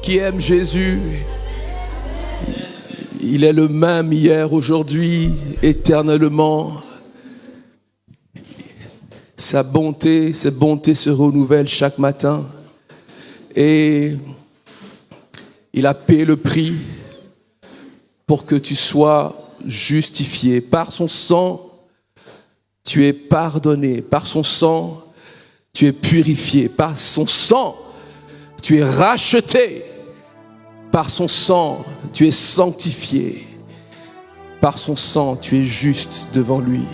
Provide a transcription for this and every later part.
qui aime Jésus, il est le même hier, aujourd'hui, éternellement. Sa bonté, ses bontés se renouvellent chaque matin. Et il a payé le prix pour que tu sois justifié. Par son sang, tu es pardonné. Par son sang, tu es purifié. Par son sang, tu es racheté. Par son sang, tu es sanctifié. Par son sang, tu es juste devant lui.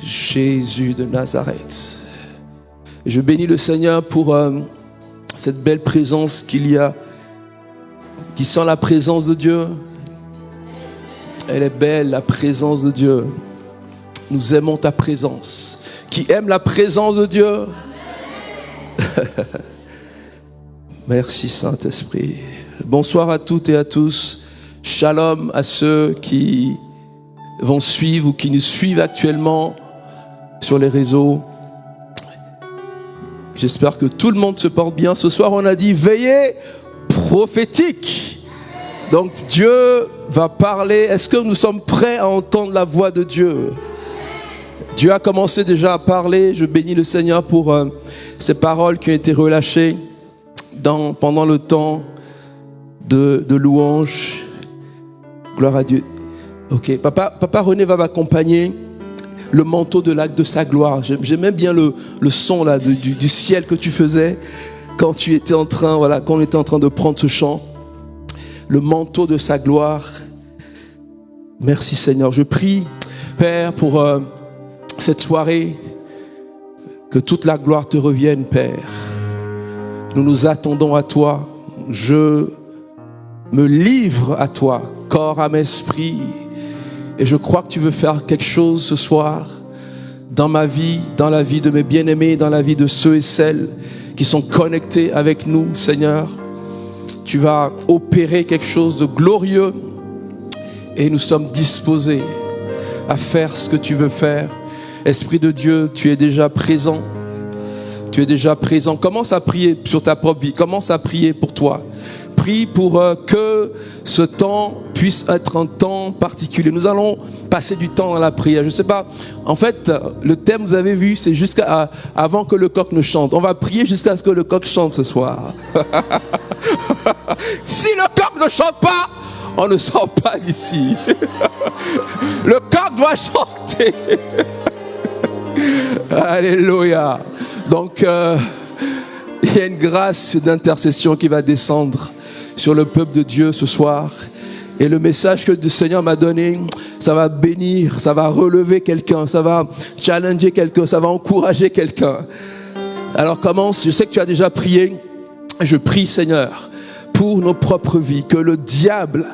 Jésus de Nazareth. Et je bénis le Seigneur pour cette belle présence qu'il y a, qui sent la présence de Dieu. Elle est belle, la présence de Dieu. Nous aimons ta présence. Qui aime la présence de Dieu? Merci Saint-Esprit. Bonsoir à toutes et à tous. Shalom à ceux qui vont suivre ou qui nous suivent actuellement sur les réseaux. J'espère que tout le monde se porte bien. Ce soir, on a dit veillée prophétique. Donc Dieu va parler. Est-ce que nous sommes prêts à entendre la voix de Dieu? Dieu a commencé déjà à parler. Je bénis le Seigneur pour ces paroles qui ont été relâchées pendant le temps de louange. Gloire à Dieu. Ok, Papa René va m'accompagner. Le manteau de sa gloire. J'aimais bien le son là du ciel que tu faisais quand tu étais en train, quand on était en train de prendre ce chant. Le manteau de sa gloire. Merci Seigneur. Je prie, Père, pour cette soirée, que toute la gloire te revienne, Père. Nous nous attendons à toi. Je me livre à toi, corps, âme, esprit. Et je crois que tu veux faire quelque chose ce soir dans ma vie, dans la vie de mes bien-aimés, dans la vie de ceux et celles qui sont connectés avec nous, Seigneur. Tu vas opérer quelque chose de glorieux et nous sommes disposés à faire ce que tu veux faire. Esprit de Dieu, tu es déjà présent. Tu es déjà présent. Commence à prier sur ta propre vie. Commence à prier pour toi. Prie pour que ce temps puisse être un temps particulier. Nous allons passer du temps dans la prière. Je ne sais pas, en fait, le thème, vous avez vu, c'est jusqu'à avant que le coq ne chante. On va prier jusqu'à ce que le coq chante ce soir. Si le coq ne chante pas, on ne sort pas d'ici. Le coq doit chanter. Alléluia. Donc, il y a une grâce d'intercession qui va descendre sur le peuple de Dieu ce soir. Et le message que le Seigneur m'a donné, ça va bénir, ça va relever quelqu'un, ça va challenger quelqu'un, ça va encourager quelqu'un. Alors commence, je sais que tu as déjà prié. Je prie, Seigneur, pour nos propres vies, que le diable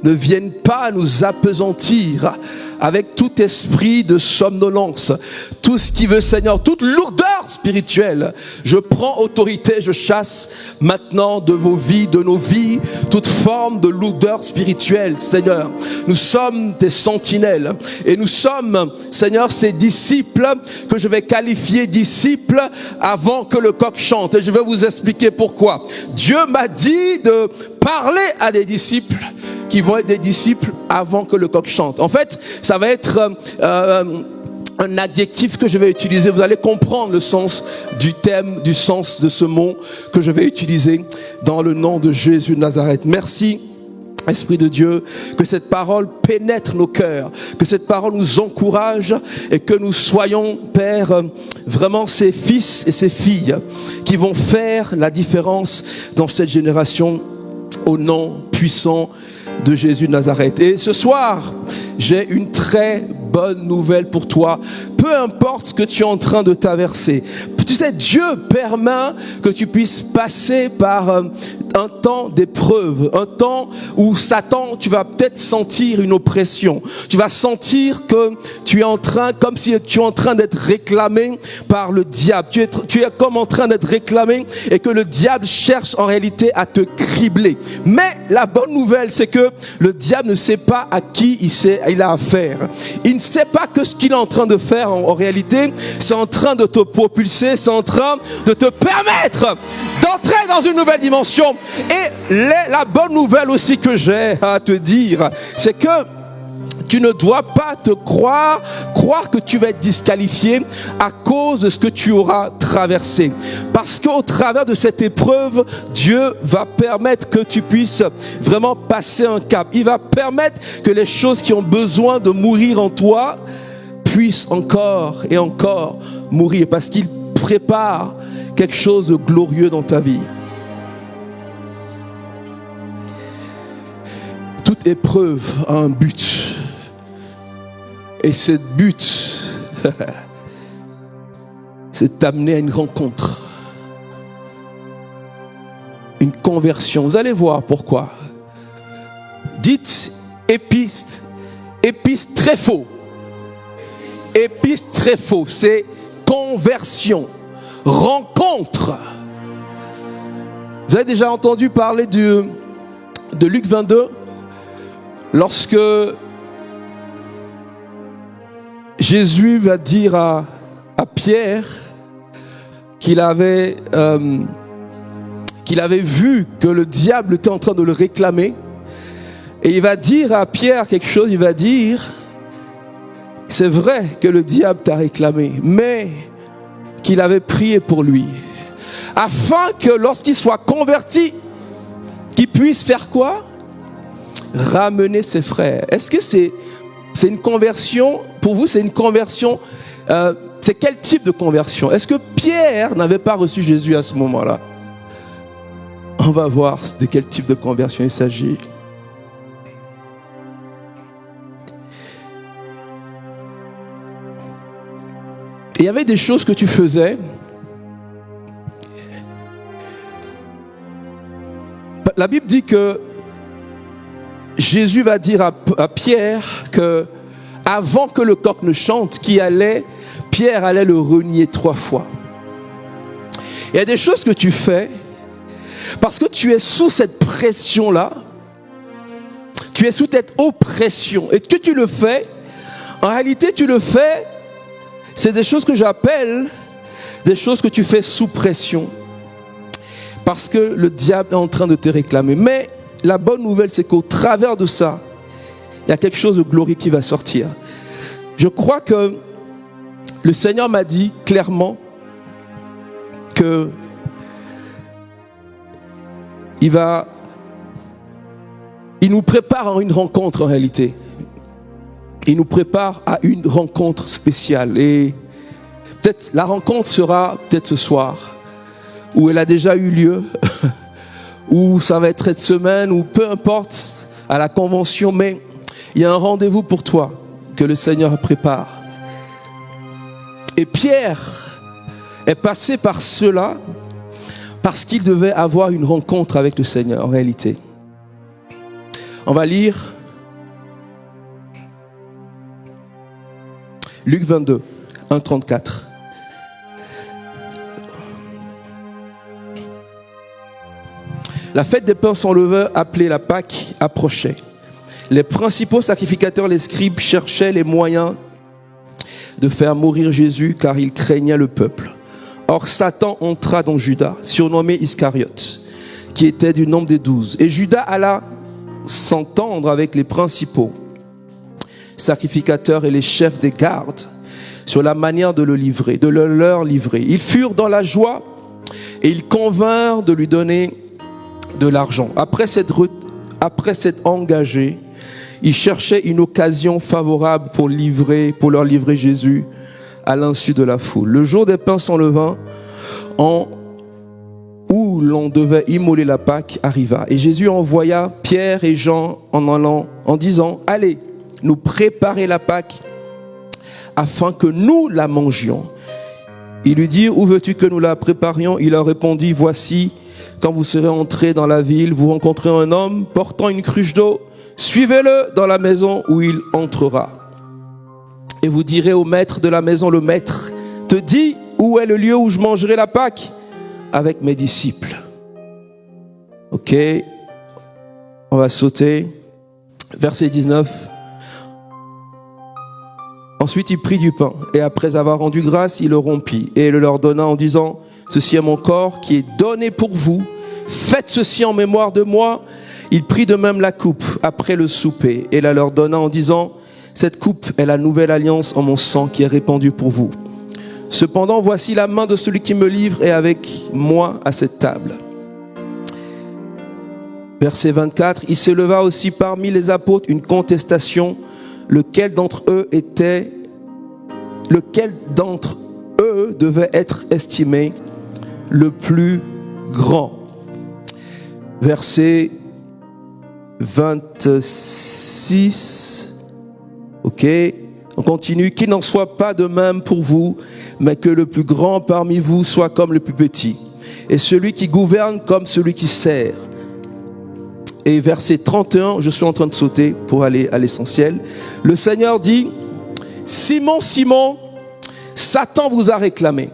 ne vienne pas nous appesantir avec tout esprit de somnolence, tout ce qui veut, Seigneur, toute lourdeur spirituelle. Je prends autorité, je chasse maintenant de vos vies, de nos vies, toute forme de lourdeur spirituelle, Seigneur. Nous sommes des sentinelles et nous sommes, Seigneur, ces disciples que je vais qualifier disciples avant que le coq chante. Et je vais vous expliquer pourquoi. Dieu m'a dit de parler à des disciples qui vont être des disciples avant que le coq chante. En fait, ça va être un adjectif que je vais utiliser. Vous allez comprendre le sens du thème, du sens de ce mot que je vais utiliser dans le nom de Jésus de Nazareth. Merci, Esprit de Dieu, que cette parole pénètre nos cœurs, que cette parole nous encourage et que nous soyons, Père, vraiment ces fils et ces filles qui vont faire la différence dans cette génération au nom puissant de Jésus de Nazareth. Et ce soir, j'ai une très bonne nouvelle pour toi. Peu importe ce que tu es en train de traverser. Tu sais, Dieu permet que tu puisses passer par un temps d'épreuve, un temps où Satan, tu vas peut-être sentir une oppression. Tu vas sentir que tu es en train, comme si tu es en train d'être réclamé par le diable. Tu es comme en train d'être réclamé et que le diable cherche en réalité à te cribler. Mais la bonne nouvelle, c'est que le diable ne sait pas à qui il a affaire. Il ne sait pas que ce qu'il est en train de faire en réalité, c'est en train de te propulser, c'est en train de te permettre d'entrer dans une nouvelle dimension. Et la bonne nouvelle aussi que j'ai à te dire, c'est que tu ne dois pas te croire que tu vas être disqualifié à cause de ce que tu auras traversé. Parce qu'au travers de cette épreuve, Dieu va permettre que tu puisses vraiment passer un cap. Il va permettre que les choses qui ont besoin de mourir en toi puissent encore et encore mourir. Parce qu'il prépare quelque chose de glorieux dans ta vie. Toute épreuve a un but. Et ce but, c'est d'amener à une rencontre, une conversion. Vous allez voir pourquoi. Dites épistre très faux. Épistre très faux, c'est conversion, rencontre. Vous avez déjà entendu parler de Luc 22, lorsque Jésus va dire à Pierre qu'il avait vu que le diable était en train de le réclamer. Et il va dire à Pierre quelque chose, il va dire, c'est vrai que le diable t'a réclamé, mais qu'il avait prié pour lui. Afin que lorsqu'il soit converti, qu'il puisse faire quoi? Ramener ses frères. Est-ce que c'est une conversion? Pour vous, c'est une conversion. C'est quel type de conversion? Est-ce que Pierre n'avait pas reçu Jésus à ce moment-là? On va voir de quel type de conversion il s'agit. Il y avait des choses que tu faisais. La Bible dit que Jésus va dire à Pierre que avant que le coq ne chante, Pierre allait le renier 3 fois. Il y a des choses que tu fais parce que tu es sous cette pression-là. Tu es sous cette oppression. Et que tu le fais, en réalité tu le fais, c'est des choses que j'appelle des choses que tu fais sous pression. Parce que le diable est en train de te réclamer. Mais la bonne nouvelle, c'est qu'au travers de ça, il y a quelque chose de glorieux qui va sortir. Je crois que le Seigneur m'a dit clairement que il nous prépare à une rencontre en réalité. Il nous prépare à une rencontre spéciale. Et peut-être la rencontre sera peut-être ce soir, ou elle a déjà eu lieu, ou ça va être cette semaine, ou peu importe, à la convention, mais il y a un rendez-vous pour toi que le Seigneur prépare. Et Pierre est passé par cela parce qu'il devait avoir une rencontre avec le Seigneur en réalité. On va lire Luc 22, 1-34. La fête des pains sans levain, appelée la Pâque, approchait. Les principaux sacrificateurs, les scribes, cherchaient les moyens de faire mourir Jésus car ils craignaient le peuple. Or Satan entra dans Judas, surnommé Iscariote, qui était du nombre des 12. Et Judas alla s'entendre avec les principaux sacrificateurs et les chefs des gardes sur la manière de le livrer, de le leur livrer. Ils furent dans la joie et ils convinrent de lui donner de l'argent. Après s'être engagé, ils cherchaient une occasion favorable pour leur livrer Jésus à l'insu de la foule. Le jour des pains sans levain, où l'on devait immoler la Pâque, arriva. Et Jésus envoya Pierre et Jean en disant, allez, nous préparer la Pâque afin que nous la mangions. Ils lui dirent, où veux-tu que nous la préparions? Il leur répondit, voici, quand vous serez entrés dans la ville, vous rencontrez un homme portant une cruche d'eau, suivez-le dans la maison où il entrera. Et vous direz au maître de la maison, le maître te dit, où est le lieu où je mangerai la Pâque avec mes disciples? Ok, on va sauter. Verset 19. Ensuite, il prit du pain, et après avoir rendu grâce, il le rompit, et le leur donna en disant, ceci est mon corps qui est donné pour vous, faites ceci en mémoire de moi. Il prit de même la coupe après le souper et la leur donna en disant, cette coupe est la nouvelle alliance en mon sang qui est répandue pour vous. Cependant, voici la main de celui qui me livre est avec moi à cette table. Verset 24, il s'éleva aussi parmi les apôtres une contestation, lequel d'entre eux devait être estimé le plus grand. Verset 26, ok, on continue, qu'il n'en soit pas de même pour vous, mais que le plus grand parmi vous soit comme le plus petit, et celui qui gouverne comme celui qui sert. Et verset 31, je suis en train de sauter pour aller à l'essentiel. Le Seigneur dit, Simon, Simon, Satan vous a réclamé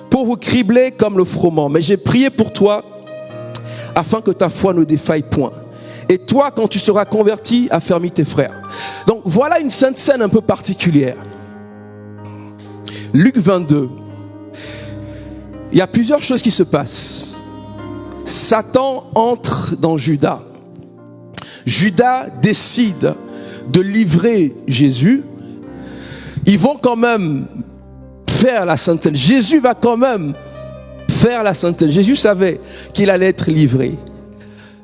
pour vous cribler comme le froment. Mais j'ai prié pour toi afin que ta foi ne défaille point. Et toi, quand tu seras converti, affermis tes frères. Donc voilà une sainte scène un peu particulière. Luc 22. Il y a plusieurs choses qui se passent. Satan entre dans Judas. Judas décide de livrer Jésus. Ils vont quand même faire la Sainte Seine. Jésus va quand même faire la Sainte Seine. Jésus savait qu'il allait être livré.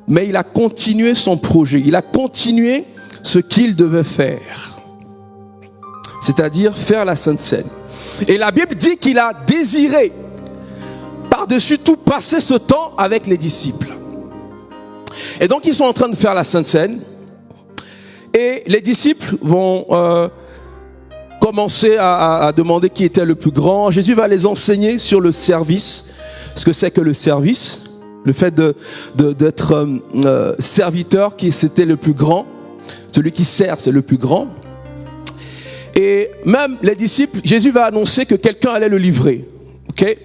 Mais il a continué son projet. Il a continué ce qu'il devait faire. C'est-à-dire faire la Sainte Seine. Et la Bible dit qu'il a désiré par-dessus tout passer ce temps avec les disciples. Et donc ils sont en train de faire la Sainte Seine. Et les disciples vont commencer à demander qui était le plus grand. Jésus va les enseigner sur le service. Ce que c'est que le service. Le fait d'être serviteur, c'était le plus grand. Celui qui sert, c'est le plus grand. Et même les disciples, Jésus va annoncer que quelqu'un allait le livrer. Ok ?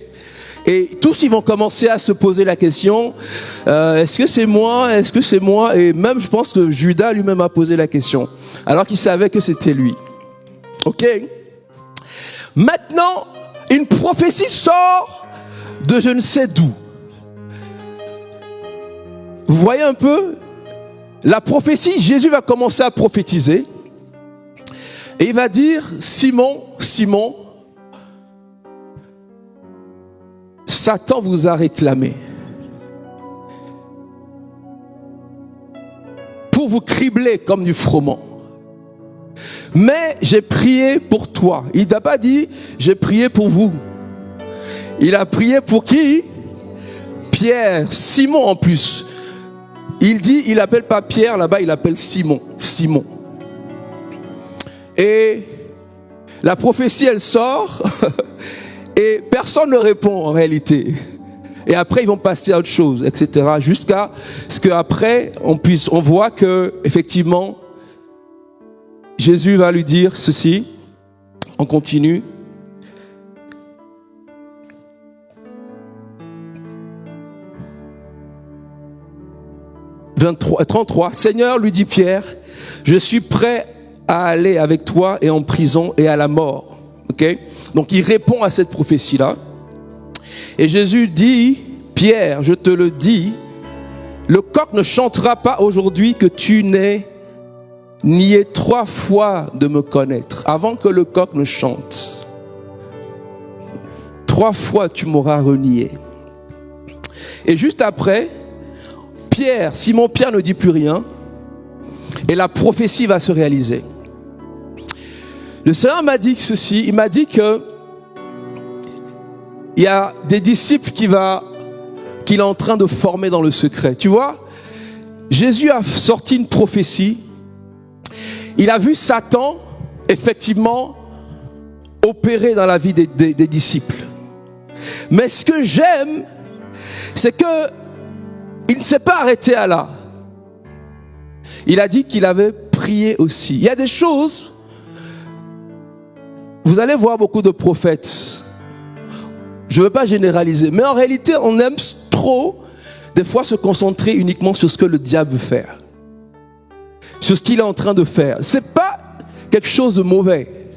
Et tous ils vont commencer à se poser la question, est-ce que c'est moi? Est-ce que c'est moi? Et même je pense que Judas lui-même a posé la question, alors qu'il savait que c'était lui. Ok? Maintenant, une prophétie sort de je ne sais d'où. Vous voyez un peu? La prophétie, Jésus va commencer à prophétiser. Et il va dire, Simon, Simon, Satan vous a réclamé pour vous cribler comme du froment. Mais j'ai prié pour toi. Il n'a pas dit, j'ai prié pour vous. Il a prié pour qui? Pierre, Simon en plus. Il dit, il n'appelle pas Pierre, là-bas il appelle Simon. Simon. Et la prophétie, elle sort et personne ne répond en réalité. Et après, ils vont passer à autre chose, etc. Jusqu'à ce qu'après, on voit que effectivement, Jésus va lui dire ceci. On continue. « 33, Seigneur, lui dit Pierre, je suis prêt à aller avec toi et en prison et à la mort. » Okay? Donc il répond à cette prophétie-là. Et Jésus dit, Pierre, je te le dis, le coq ne chantera pas aujourd'hui que tu n'aies nié 3 fois de me connaître. Avant que le coq ne chante, 3 fois tu m'auras renié. Et juste après, Simon Pierre ne dit plus rien et la prophétie va se réaliser. Le Seigneur m'a dit ceci, il m'a dit que il y a des disciples qu'il est en train de former dans le secret. Tu vois, Jésus a sorti une prophétie. Il a vu Satan effectivement opérer dans la vie des disciples. Mais ce que j'aime, c'est que il ne s'est pas arrêté à là. Il a dit qu'il avait prié aussi. Il y a des choses, vous allez voir beaucoup de prophètes. Je ne veux pas généraliser, mais en réalité, on aime trop, des fois, se concentrer uniquement sur ce que le diable veut faire. Sur ce qu'il est en train de faire. Ce n'est pas quelque chose de mauvais.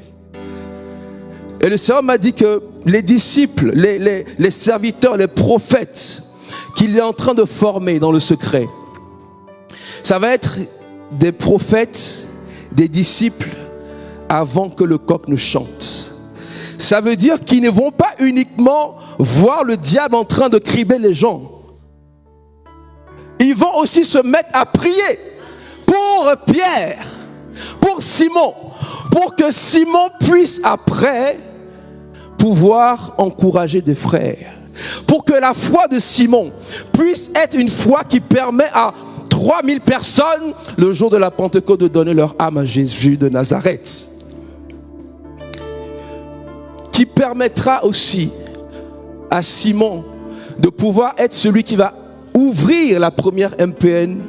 Et le Seigneur m'a dit que les disciples, les serviteurs, les prophètes qu'il est en train de former dans le secret. Ça va être des prophètes, des disciples avant que le coq ne chante. Ça veut dire qu'ils ne vont pas uniquement voir le diable en train de cribler les gens. Ils vont aussi se mettre à prier pour Pierre, pour Simon, pour que Simon puisse après pouvoir encourager des frères. Pour que la foi de Simon puisse être une foi qui permet à 3000 personnes le jour de la Pentecôte de donner leur âme à Jésus de Nazareth. Qui permettra aussi à Simon de pouvoir être celui qui va ouvrir la première MPN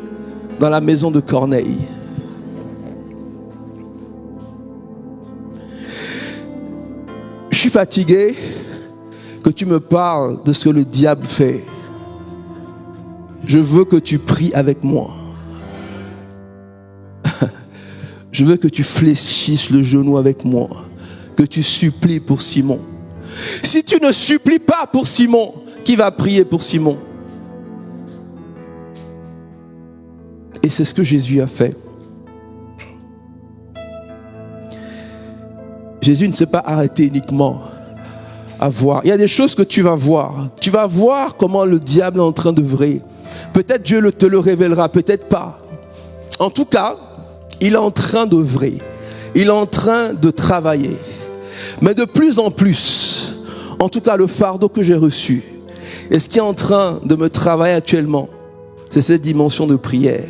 dans la maison de Corneille. Je suis fatigué que tu me parles de ce que le diable fait. Je veux que tu pries avec moi. Je veux que tu fléchisses le genou avec moi. Que tu supplies pour Simon. Si tu ne supplies pas pour Simon, qui va prier pour Simon? Et c'est ce que Jésus a fait. Jésus ne s'est pas arrêté uniquement à voir. Il y a des choses que tu vas voir. Tu vas voir comment le diable est en train d'œuvrer. Peut-être Dieu te le révélera, peut-être pas. En tout cas, il est en train d'œuvrer. Il est en train de travailler. Mais de plus en plus, en tout cas le fardeau que j'ai reçu, et ce qui est en train de me travailler actuellement, c'est cette dimension de prière.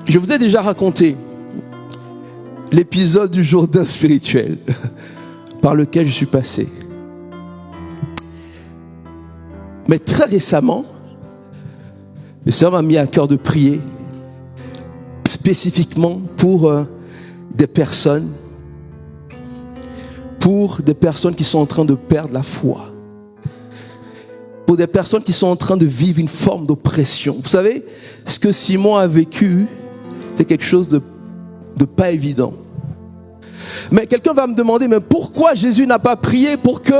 Je vous ai déjà raconté l'épisode du Jourdain spirituel par lequel je suis passé. Mais très récemment, le Seigneur m'a mis à cœur de prier spécifiquement pour des personnes qui sont en train de perdre la foi, pour des personnes qui sont en train de vivre une forme d'oppression. Vous savez, ce que Simon a vécu, c'est quelque chose de pas évident. Mais quelqu'un va me demander, mais pourquoi Jésus n'a pas prié pour que...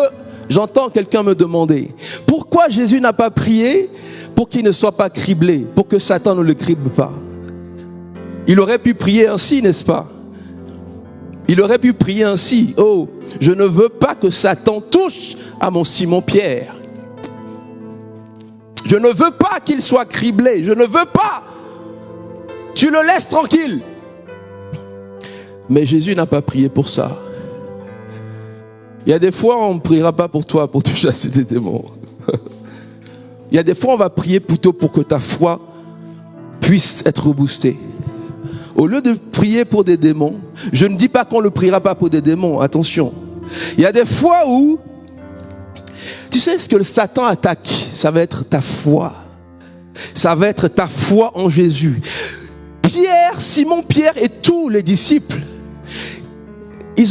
J'entends quelqu'un me demander, pourquoi Jésus n'a pas prié pour qu'il ne soit pas criblé, pour que Satan ne le crible pas? Il aurait pu prier ainsi, n'est-ce pas? Il aurait pu prier ainsi. Oh, je ne veux pas que Satan touche à mon Simon-Pierre. Je ne veux pas qu'il soit criblé. Je ne veux pas. Tu le laisses tranquille. Mais Jésus n'a pas prié pour ça. Il y a des fois, on ne priera pas pour toi, pour te chasser des démons. Il y a des fois, on va prier plutôt pour que ta foi puisse être reboostée. Au lieu de prier pour des démons, je ne dis pas qu'on ne priera pas pour des démons, attention. Il y a des fois où, tu sais ce que le Satan attaque, ça va être ta foi. Ça va être ta foi en Jésus. Pierre, Simon-Pierre et tous les disciples, ils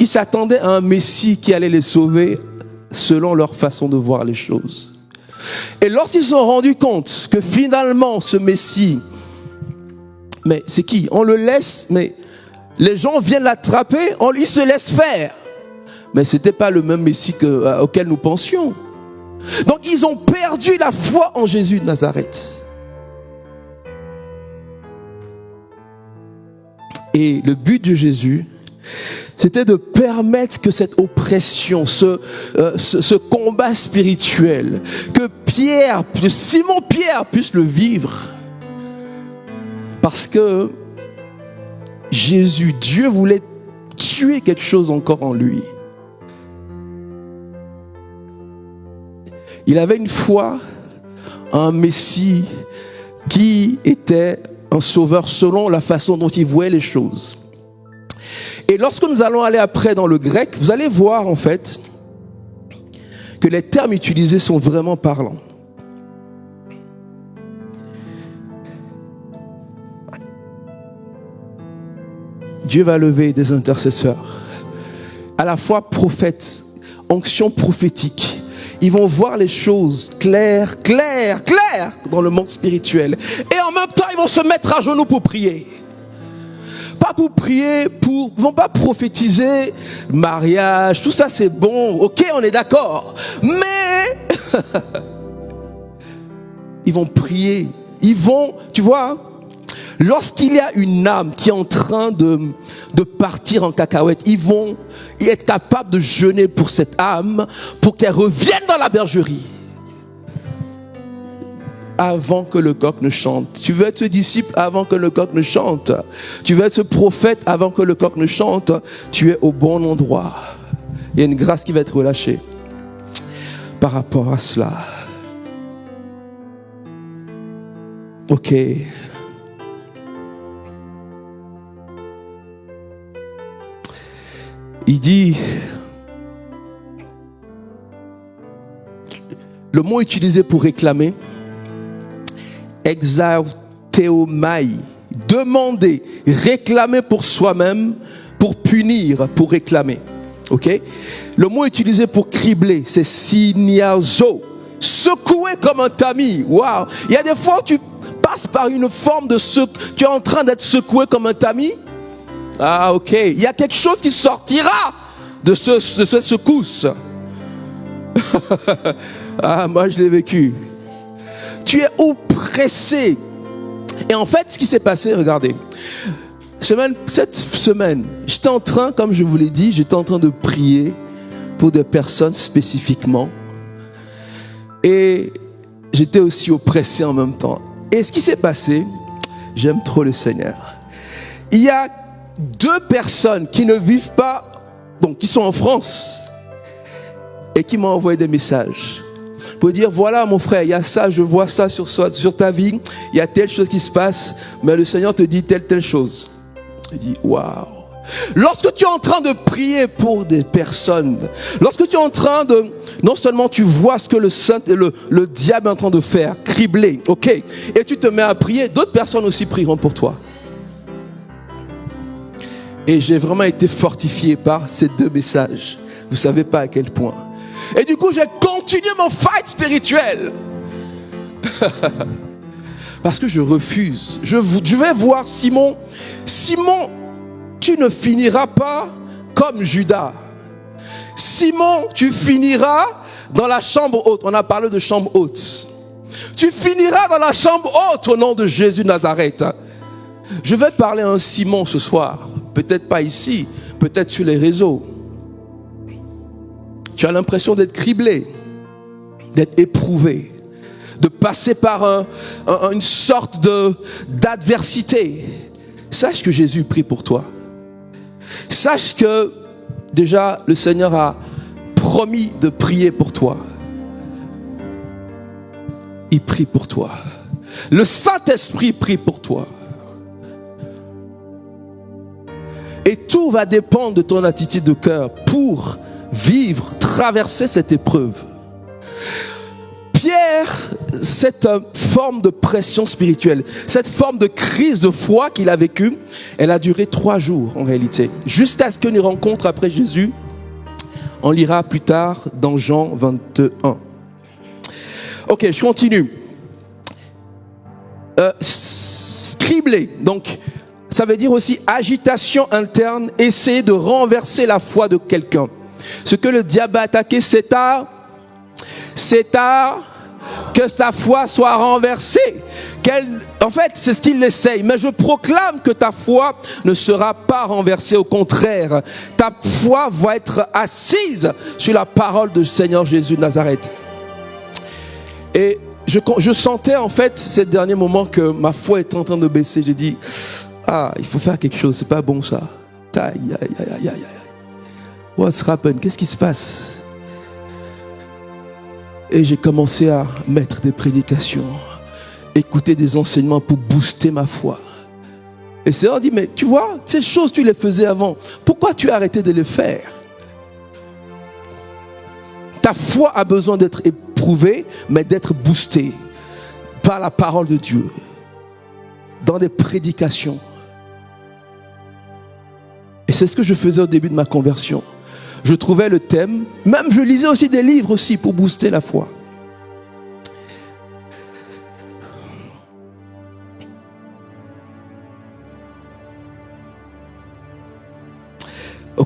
s'attendaient à un Messie qui allait les sauver selon leur façon de voir les choses. Et lorsqu'ils se sont rendus compte que finalement ce Messie, mais c'est qui? On le laisse, mais les gens viennent l'attraper, il se laisse faire. Mais ce n'était pas le même Messie auquel nous pensions. Donc ils ont perdu la foi en Jésus de Nazareth. Et le but de Jésus, c'était de permettre que cette oppression, ce combat spirituel, que Simon-Pierre puisse le vivre. Parce que Jésus, Dieu voulait tuer quelque chose encore en lui. Il avait une foi en un Messie qui était un sauveur selon la façon dont il voyait les choses. Et lorsque nous allons aller après dans le grec, vous allez voir en fait que les termes utilisés sont vraiment parlants. Dieu va lever des intercesseurs, à la fois prophètes, onction prophétique. Ils vont voir les choses claires dans le monde spirituel. Et en même temps, ils vont se mettre à genoux pour prier. pas pour prier, ils vont pas prophétiser mariage, tout ça c'est bon, ok, on est d'accord. Mais ils vont prier, tu vois, lorsqu'il y a une âme qui est en train de partir en cacahuète, ils vont être capables de jeûner pour cette âme, pour qu'elle revienne dans la bergerie. Avant que le coq ne chante. Tu veux être ce disciple avant que le coq ne chante. Tu veux être ce prophète avant que le coq ne chante. Tu es au bon endroit. Il y a une grâce qui va être relâchée par rapport à cela. Ok. Il dit, le mot utilisé pour réclamer, exalteomai, demander, réclamer pour soi-même, pour punir, pour réclamer. Ok? Le mot utilisé pour cribler, c'est signazo, secouer comme un tamis. Waouh! Il y a des fois où tu passes par une forme de tu es en train d'être secoué comme un tamis. Ah, ok. Il y a quelque chose qui sortira de cette secousse. Ah, moi je l'ai vécu. Tu es oppressé. Et en fait, ce qui s'est passé, regardez. Cette semaine, j'étais en train, comme je vous l'ai dit, j'étais en train de prier pour des personnes spécifiquement. Et j'étais aussi oppressé en même temps. Et ce qui s'est passé, j'aime trop le Seigneur. Il y a 2 personnes qui ne vivent pas, donc qui sont en France, et qui m'ont envoyé des messages. Pour dire, voilà mon frère, il y a ça, je vois ça sur ta vie, il y a telle chose qui se passe, mais le Seigneur te dit telle chose. Il dit, waouh. Lorsque tu es en train de prier pour des personnes, lorsque tu es en train de, non seulement tu vois ce que le diable est en train de faire, cribler, ok, et tu te mets à prier, d'autres personnes aussi prieront pour toi. Et j'ai vraiment été fortifié par ces 2 messages. Vous ne savez pas à quel point. Et du coup, j'ai continué mon fight spirituel. Parce que je refuse. Je vais voir Simon. Simon, tu ne finiras pas comme Judas. Simon, tu finiras dans la chambre haute. On a parlé de chambre haute. Tu finiras dans la chambre haute au nom de Jésus de Nazareth. Je vais parler à un Simon ce soir. Peut-être pas ici, peut-être sur les réseaux. Tu as l'impression d'être criblé, d'être éprouvé, de passer par une sorte d'adversité. Sache que Jésus prie pour toi. Sache que déjà le Seigneur a promis de prier pour toi. Il prie pour toi. Le Saint-Esprit prie pour toi. Et tout va dépendre de ton attitude de cœur pour vivre, traverser cette épreuve. Pierre, cette forme de pression spirituelle, cette forme de crise de foi qu'il a vécue, elle a duré 3 jours en réalité. Jusqu'à ce qu'il rencontre après Jésus. On lira plus tard dans Jean 21. Ok, je continue. Scribler, donc ça veut dire aussi agitation interne, essayer de renverser la foi de quelqu'un. Ce que le diable a attaqué, c'est que ta foi soit renversée. En fait, c'est ce qu'il essaye. Mais je proclame que ta foi ne sera pas renversée. Au contraire, ta foi va être assise sur la parole du Seigneur Jésus de Nazareth. Et je sentais en fait ces derniers moments que ma foi est en train de baisser. J'ai dit, il faut faire quelque chose, c'est pas bon ça. Aïe. What's happened? Qu'est-ce qui se passe? Et j'ai commencé à mettre des prédications, écouter des enseignements pour booster ma foi. Et c'est on dit, mais tu vois, ces choses tu les faisais avant, pourquoi tu as arrêté de les faire? Ta foi a besoin d'être éprouvée, mais d'être boostée par la parole de Dieu, dans des prédications. Et c'est ce que je faisais au début de ma conversion. Je trouvais le thème, même je lisais aussi des livres aussi pour booster la foi.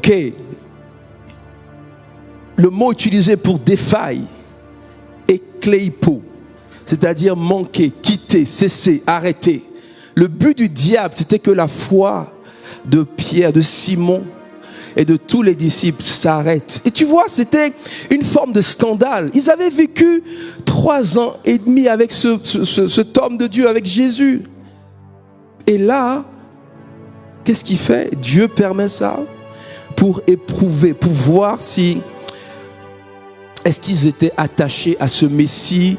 Ok. Le mot utilisé pour défaille est kleipo, c'est-à-dire manquer, quitter, cesser, arrêter. Le but du diable, c'était que la foi de Pierre, de Simon et de tous les disciples s'arrête. Et tu vois, c'était une forme de scandale. Ils avaient vécu 3 ans et demi avec cet homme de Dieu, avec Jésus. Et là, qu'est-ce qu'il fait? Dieu permet ça pour éprouver, pour voir si est-ce qu'ils étaient attachés à ce Messie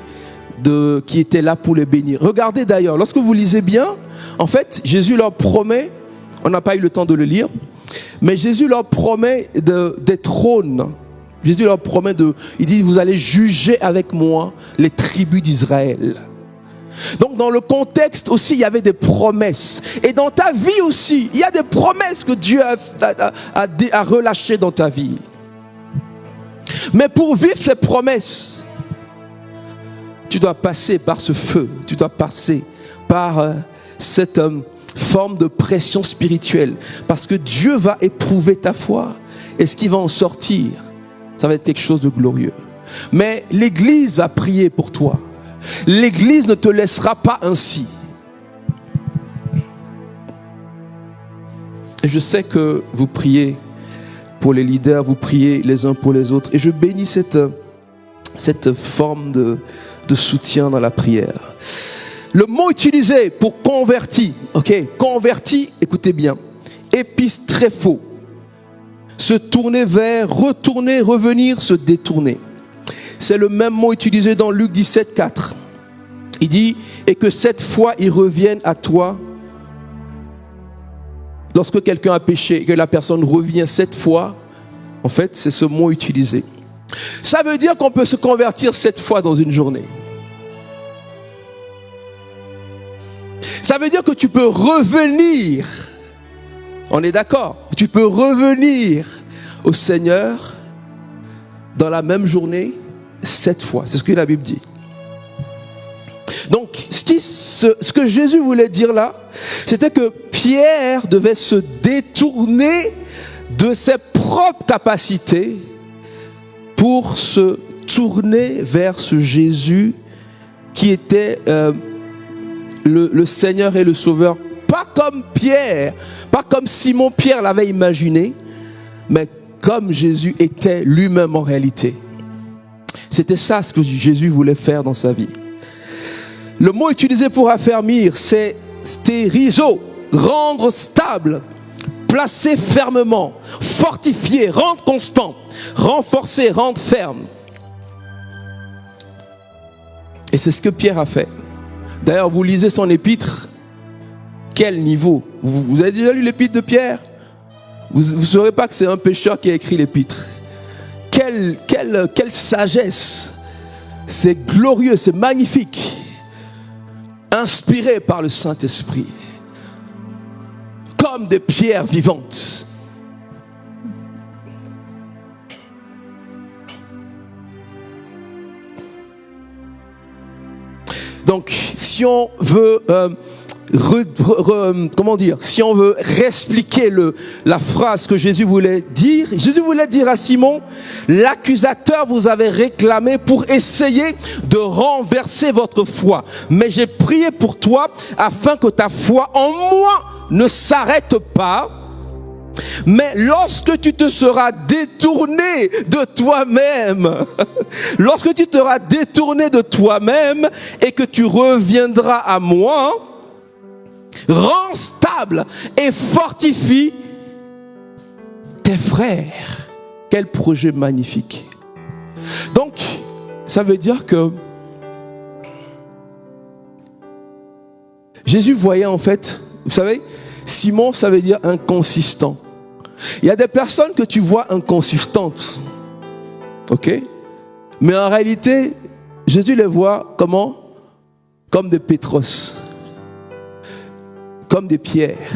qui était là pour les bénir. Regardez d'ailleurs, lorsque vous lisez bien, en fait, Jésus leur promet, on n'a pas eu le temps de le lire, mais Jésus leur promet des trônes. Jésus leur promet il dit, vous allez juger avec moi les tribus d'Israël. Donc dans le contexte aussi, il y avait des promesses. Et dans ta vie aussi, il y a des promesses que Dieu a relâchées dans ta vie. Mais pour vivre ces promesses, tu dois passer par ce feu. Tu dois passer par cette forme de pression spirituelle. Parce que Dieu va éprouver ta foi. Et ce qui va en sortir, ça va être quelque chose de glorieux. Mais l'Église va prier pour toi. L'Église ne te laissera pas ainsi. Et je sais que vous priez pour les leaders, vous priez les uns pour les autres. Et je bénis cette forme de soutien dans la prière. Le mot utilisé pour converti, ok, converti, écoutez bien, épistréphos, se tourner vers, retourner, revenir, se détourner. C'est le même mot utilisé dans Luc 17, 4. Il dit, et que cette fois il revienne à toi. Lorsque quelqu'un a péché et que la personne revient 7 fois, en fait, c'est ce mot utilisé. Ça veut dire qu'on peut se convertir 7 fois dans une journée. Ça veut dire que tu peux revenir. On est d'accord? Tu peux revenir au Seigneur dans la même journée 7 fois. C'est ce que la Bible dit. Donc, ce que Jésus voulait dire là, c'était que Pierre devait se détourner de ses propres capacités pour se tourner vers ce Jésus qui était le Seigneur et le Sauveur. Pas comme Pierre, pas comme Simon-Pierre l'avait imaginé, mais comme Jésus était lui-même en réalité. C'était ça ce que Jésus voulait faire dans sa vie. Le mot utilisé pour affermir, c'est stérizo, rendre stable, placer fermement, fortifier, rendre constant, renforcer, rendre ferme. Et c'est ce que Pierre a fait. D'ailleurs, vous lisez son épître, quel niveau? Vous avez déjà lu l'épître de Pierre? Vous ne saurez pas que c'est un pécheur qui a écrit l'épître. Quelle sagesse! C'est glorieux, c'est magnifique. Inspiré par le Saint-Esprit. Comme des pierres vivantes. Donc, si on veut si on veut réexpliquer la phrase que Jésus voulait dire à Simon, l'accusateur vous avait réclamé pour essayer de renverser votre foi. Mais j'ai prié pour toi afin que ta foi en moi ne s'arrête pas. Mais lorsque tu te seras détourné de toi-même, lorsque tu seras détourné de toi-même et que tu reviendras à moi, rends stable et fortifie tes frères. Quel projet magnifique. Donc, ça veut dire que Jésus voyait en fait, vous savez, Simon, ça veut dire inconsistant. Il y a des personnes que tu vois inconsistantes. Ok? Mais en réalité, Jésus les voit comment? Comme des Pétros. Comme des pierres.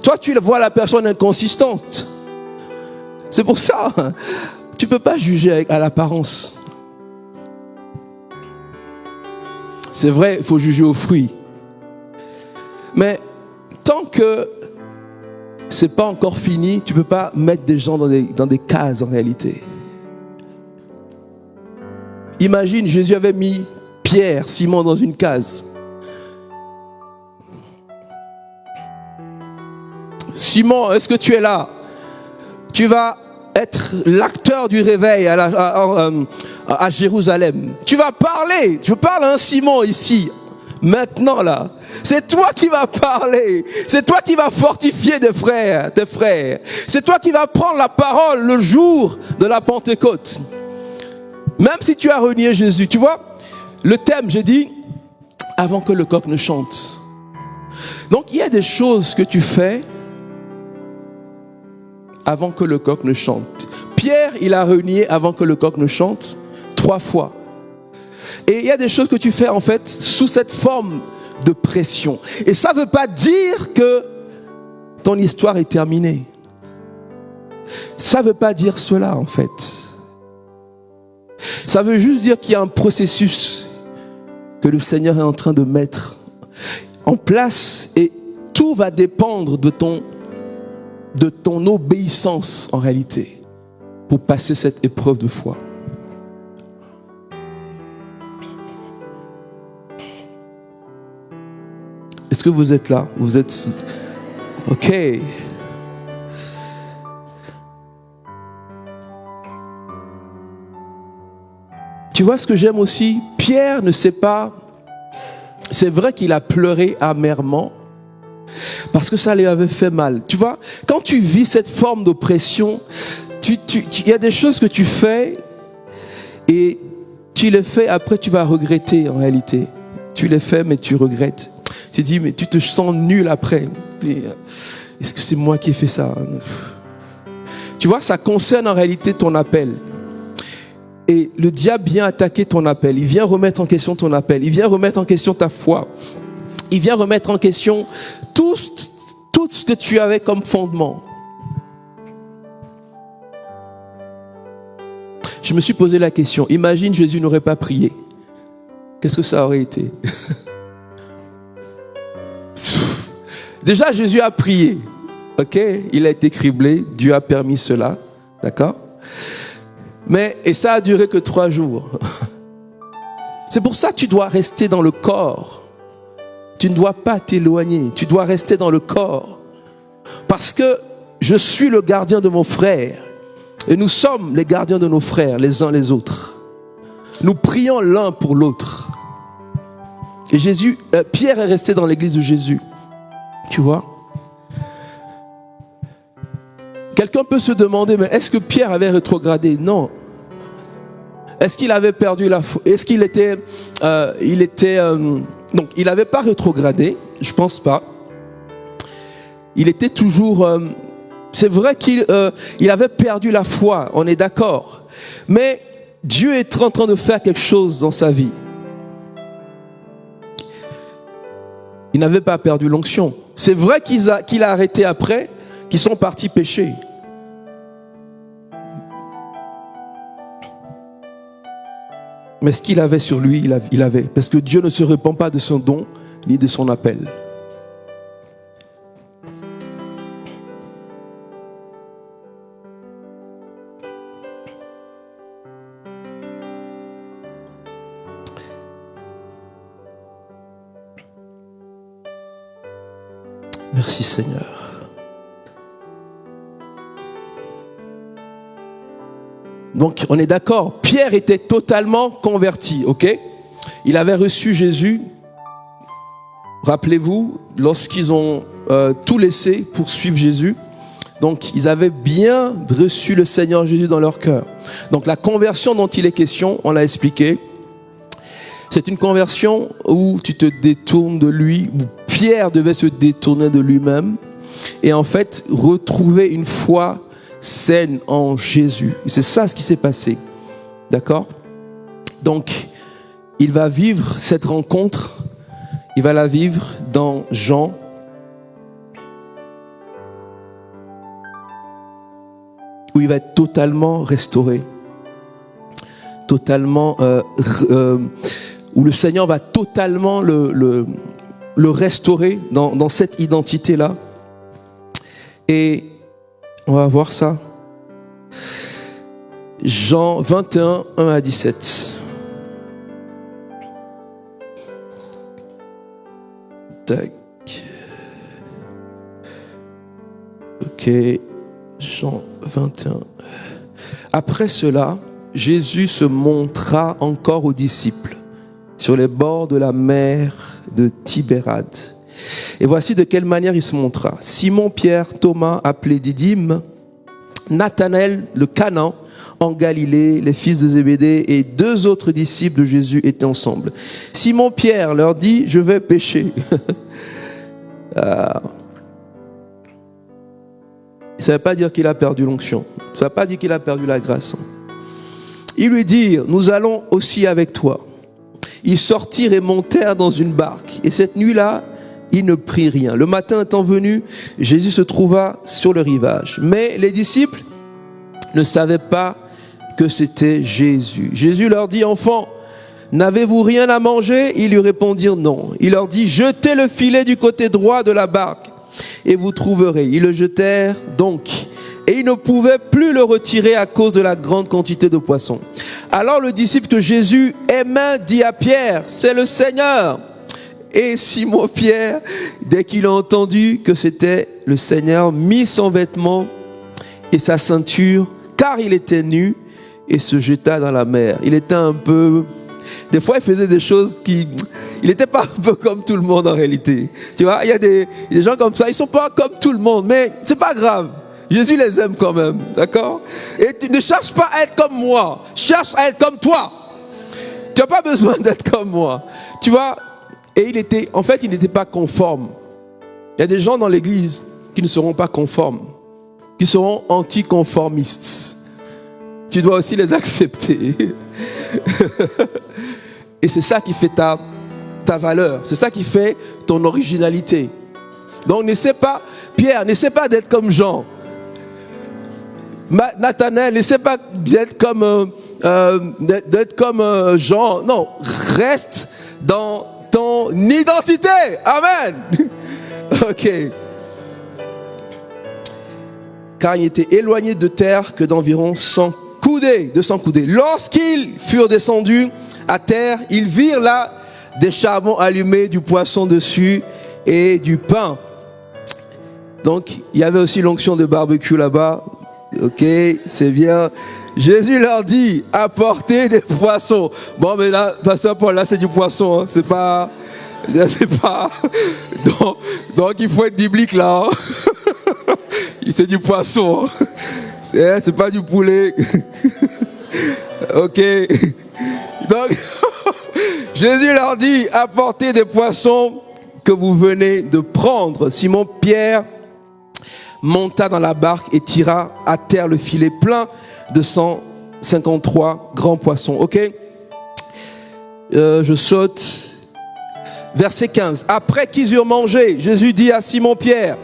Toi, tu vois la personne inconsistante. C'est pour ça, tu ne peux pas juger à l'apparence. C'est vrai, il faut juger aux fruits. Mais tant que c'est pas encore fini. Tu peux pas mettre des gens dans des cases en réalité. Imagine, Jésus avait mis Pierre, Simon dans une case. Simon, est-ce que tu es là? Tu vas être l'acteur du réveil à Jérusalem. Tu vas parler. Je parle à un Simon ici, maintenant là. C'est toi qui vas parler. C'est toi qui vas fortifier tes frères. C'est toi qui vas prendre la parole le jour de la Pentecôte. Même si tu as renié Jésus. Tu vois, le thème, j'ai dit, avant que le coq ne chante. Donc, il y a des choses que tu fais avant que le coq ne chante. Pierre, il a renié avant que le coq ne chante 3 fois. Et il y a des choses que tu fais en fait sous cette forme de pression. Et ça ne veut pas dire que ton histoire est terminée. Ça ne veut pas dire cela en fait. Ça veut juste dire qu'il y a un processus que le Seigneur est en train de mettre en place et tout va dépendre de ton obéissance en réalité pour passer cette épreuve de foi. Est-ce que vous êtes là? Vous êtes... Ok. Tu vois ce que j'aime aussi? Pierre ne sait pas... C'est vrai qu'il a pleuré amèrement parce que ça lui avait fait mal. Tu vois, quand tu vis cette forme d'oppression, il y a des choses que tu fais et tu les fais, après tu vas regretter en réalité. Tu les fais mais tu regrettes. Tu te dis mais tu te sens nul après. Est-ce que c'est moi qui ai fait ça? Tu vois, ça concerne en réalité ton appel. Et le diable vient attaquer ton appel. Il vient remettre en question ton appel. Il vient remettre en question ta foi. Il vient remettre en question tout ce que tu avais comme fondement. Je me suis posé la question. Imagine Jésus n'aurait pas prié. Qu'est-ce que ça aurait été? Déjà, Jésus a prié. Ok? Il a été criblé. Dieu a permis cela. D'accord? Et ça a duré que 3 jours. C'est pour ça que tu dois rester dans le corps. Tu ne dois pas t'éloigner. Tu dois rester dans le corps. Parce que je suis le gardien de mon frère. Et nous sommes les gardiens de nos frères, les uns les autres. Nous prions l'un pour l'autre. Et Pierre est resté dans l'église de Jésus. Tu vois? Quelqu'un peut se demander, mais est-ce que Pierre avait rétrogradé? Non. Est-ce qu'il avait perdu la foi? Est-ce qu'il était... donc, il n'avait pas rétrogradé, je ne pense pas. Il était toujours... c'est vrai qu'il avait perdu la foi, on est d'accord. Mais Dieu est en train de faire quelque chose dans sa vie. Il n'avait pas perdu l'onction. C'est vrai qu'il a arrêté après, qu'ils sont partis pécher. Mais ce qu'il avait sur lui, il avait. Parce que Dieu ne se repent pas de son don, ni de son appel. Merci Seigneur. Donc on est d'accord, Pierre était totalement converti, ok? Il avait reçu Jésus. Rappelez-vous, lorsqu'ils ont tout laissé pour suivre Jésus, donc ils avaient bien reçu le Seigneur Jésus dans leur cœur. Donc la conversion dont il est question, on l'a expliqué, c'est une conversion où tu te détournes de lui, où Pierre devait se détourner de lui-même et en fait retrouver une foi saine en Jésus. Et c'est ça ce qui s'est passé. D'accord? Donc, il va vivre cette rencontre. Il va la vivre dans Jean. Où il va être totalement restauré. Totalement... où le Seigneur va totalement le restaurer dans cette identité-là. Et on va voir ça. Jean 21, 1 à 17. Tac. Ok. Jean 21. Après cela, Jésus se montra encore aux disciples sur les bords de la mer de Tibérade. Et voici de quelle manière il se montra. Simon, Pierre, Thomas, appelé Didyme, Nathanaël, le Canaan, en Galilée, les fils de Zébédée et 2 autres disciples de Jésus étaient ensemble. Simon Pierre leur dit, je vais pêcher. Ça ne veut pas dire qu'il a perdu l'onction. Ça ne veut pas dire qu'il a perdu la grâce. Ils lui dirent, nous allons aussi avec toi. Ils sortirent et montèrent dans une barque. Et cette nuit-là, ils ne prirent rien. Le matin étant venu, Jésus se trouva sur le rivage. Mais les disciples ne savaient pas que c'était Jésus. Jésus leur dit, enfants, n'avez-vous rien à manger? Ils lui répondirent non. Il leur dit, jetez le filet du côté droit de la barque et vous trouverez. Ils le jetèrent donc. Et ils ne pouvaient plus le retirer à cause de la grande quantité de poissons. Alors le disciple que Jésus aimait dit à Pierre, c'est le Seigneur. Et Simon Pierre, dès qu'il a entendu que c'était le Seigneur, mit son vêtement et sa ceinture, car il était nu, et se jeta dans la mer. Il était un peu... Des fois, il faisait des choses qui... Il n'était pas un peu comme tout le monde en réalité. Tu vois, il y a des gens comme ça, ils ne sont pas comme tout le monde, mais ce n'est pas grave. Jésus les aime quand même, d'accord? Et tu ne cherches pas à être comme moi, cherche à être comme toi. Tu n'as pas besoin d'être comme moi. Tu vois, et il n'était pas conforme. Il y a des gens dans l'église qui ne seront pas conformes, qui seront anticonformistes. Tu dois aussi les accepter. Et c'est ça qui fait ta valeur. C'est ça qui fait ton originalité. Donc n'essaie pas, Pierre, n'essaie pas d'être comme Jean. Nathanaël, n'essaie pas d'être comme Jean. Non, reste dans ton identité. Amen. Ok. Car il était éloigné de terre que d'environ 200 coudées. Lorsqu'ils furent descendus à terre, ils virent là des charbons allumés, du poisson dessus et du pain. Donc, il y avait aussi l'onction de barbecue là-bas. Ok, c'est bien. Jésus leur dit, apportez des poissons. Bon, mais là, pasteur Paul, là, c'est du poisson. Hein. C'est pas... Donc, il faut être biblique là. Hein. C'est du poisson. Hein. C'est pas du poulet. Ok. Donc, Jésus leur dit, apportez des poissons que vous venez de prendre. Simon Pierre monta dans la barque et tira à terre le filet plein de 153 grands poissons. Ok? Je saute. Verset 15. Après qu'ils eurent mangé, Jésus dit à Simon Pierre,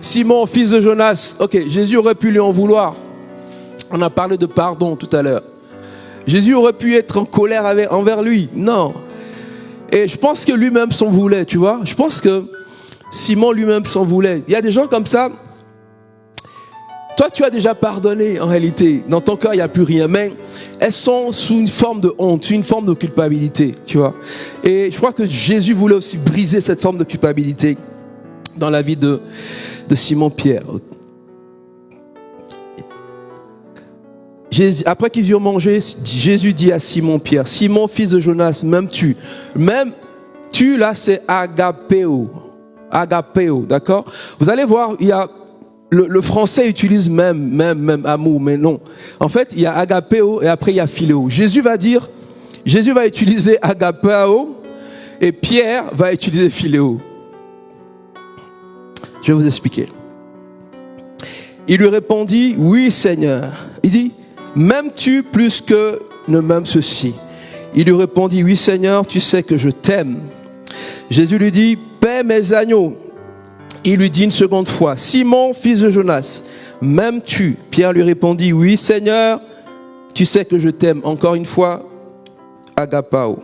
Simon, fils de Jonas. Ok, Jésus aurait pu lui en vouloir. On a parlé de pardon tout à l'heure. Jésus aurait pu être en colère envers lui. Non. Et je pense que lui-même s'en voulait, tu vois. Je pense que Simon lui-même s'en voulait. Il y a des gens comme ça. Toi, tu as déjà pardonné en réalité. Dans ton cœur, il n'y a plus rien. Mais elles sont sous une forme de honte, sous une forme de culpabilité, tu vois. Et je crois que Jésus voulait aussi briser cette forme de culpabilité dans la vie de Simon Pierre. Après qu'ils eurent mangé, Jésus dit à Simon Pierre, Simon, fils de Jonas, même tu là, c'est agapéo, d'accord? Vous allez voir, il y a le français utilise même amour, mais non. En fait, il y a agapéo et après il y a philéo. Jésus va utiliser agapéo et Pierre va utiliser philéo. Je vais vous expliquer. Il lui répondit, oui Seigneur. Il dit, m'aimes-tu plus que ne m'aime ceci? Il lui répondit, oui Seigneur, tu sais que je t'aime. Jésus lui dit, paie mes agneaux. Il lui dit une seconde fois, Simon, fils de Jonas, m'aimes-tu? Pierre lui répondit, oui Seigneur, tu sais que je t'aime. Encore une fois, agapao.